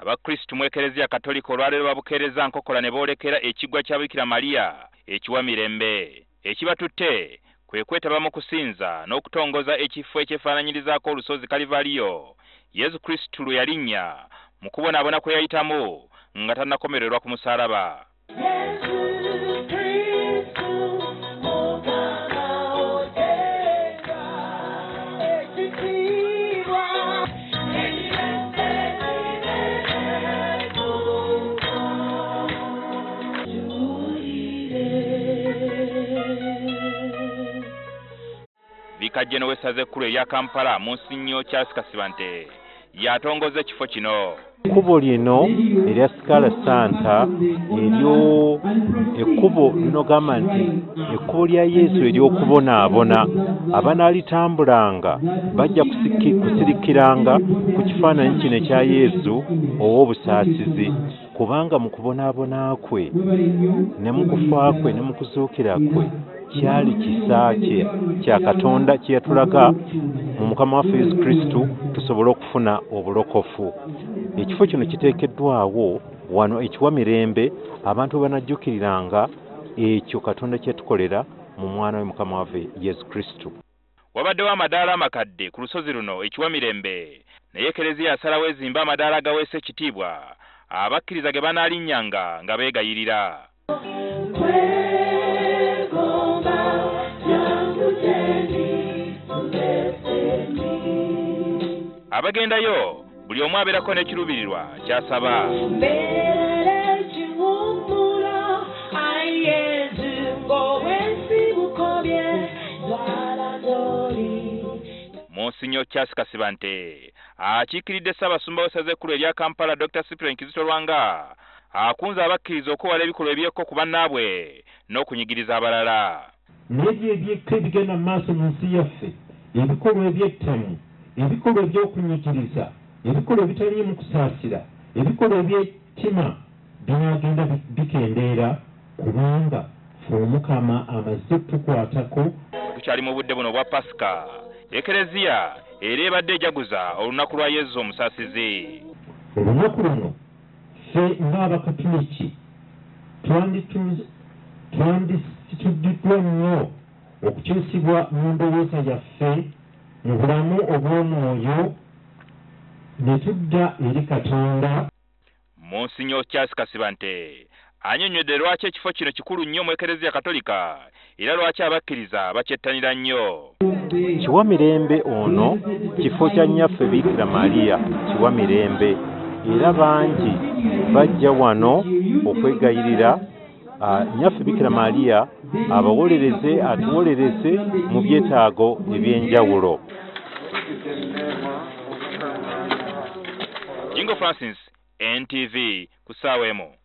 Abakristu mu Eklezia Katolika olwaleero babukeereza nkokola ne boolekera ekiggwa kya Bikira Maria ekiwa mirembe. Ekibatutte kwe kwetaba mu kusinza n'okutongoza ekifo ekyefaananyirizaako olusozi Kalivaliyo Yesu Kristu lwe yalinnya mu kubonaabona kwe yayitamu nga tannakomererwa ku musaalaba. Bikajje n'owessaza ekkulu erya Kampala Monsignor Charles Kasibante yatongoza ekifo kino. Ekkubo lino erya Scala Santa eryo ekkubo lino gamba nti ekkubo lya Yesu ery'okubonaabona abanaalitambulanga bajja kusirikiranga ku kifaananyi kino ekya Yesu ow'obusaasizi, kubanga mu kubonaabona kwe ne mu kufa kwe ne mu kuzuukira kwe kyali kisa kya Katonda kye yatulaga mu Mukama waffe Yesu Kristu tusobole okufuna obulokofu. Ekifo kino kiteekeddwawo wano ekiwa mirembe abantu banajjukiriranga ekyo Katonda kye tukolera mu mwana we Mukama waffe Yesu Kristu. Wabaddewo amadaala amakadde ku lusozi luno ekiwa mirembe, naye Eklezia yasalawo ezimba amadaala agaweesa ekitiibwa abakkiriza ge banaalinnyanga nga beegayirira. Abagendayo buli omu abeerako n'ekiruubirirwa ky'asaba. Monsignor Charles Kasibante akiikiridde Ssaabasumba w'essaza ekkulu erya Kampala Dr. Cyprian Kizito Lwanga akunze abakkiriza okuwala ebikolwa ebyekko ku bannaabwe n'okunyigiriza abalala. N'ebyo ebyekko ebigenda mu maaso mu nsi yaffe, ebikolwa eby'ettamu, ebikolwa eby'okunyikiriza, ebikolwa ebitaliimu kusaasira, ebikolwa eby'ettima byagenda bikendeera kubanga ffe Omukama amaze tukwatako. Tukyali mu budde buno bwa Pasika. Eklezia era ebadde ejaguza olunaku lwa Yesu omusaasizi. Olunaku luno ffe ng'Abakatoliki twandisitudiddwa nnyo okukyusibwa mu ndowooza yaffe mu bulamu obw'omwoyo ne tudda eri Katonda. Monsignor Charles Kasibante annyonnyodde lwaki ekifo kino kikulu nnyo mu Eklezia Katolika era lwaki abakkiriza bakyettanira nnyo. Kiwa mirembe ono kifo kya nnyaffe Bikira Maria kiwa mirembe, era bangi bajja wano okwegayirira nnyaffe Bikira Maria atuwolereze mu byetaago eby'enjawulo. Jingo Francis, NTV, ku ssaawa emu.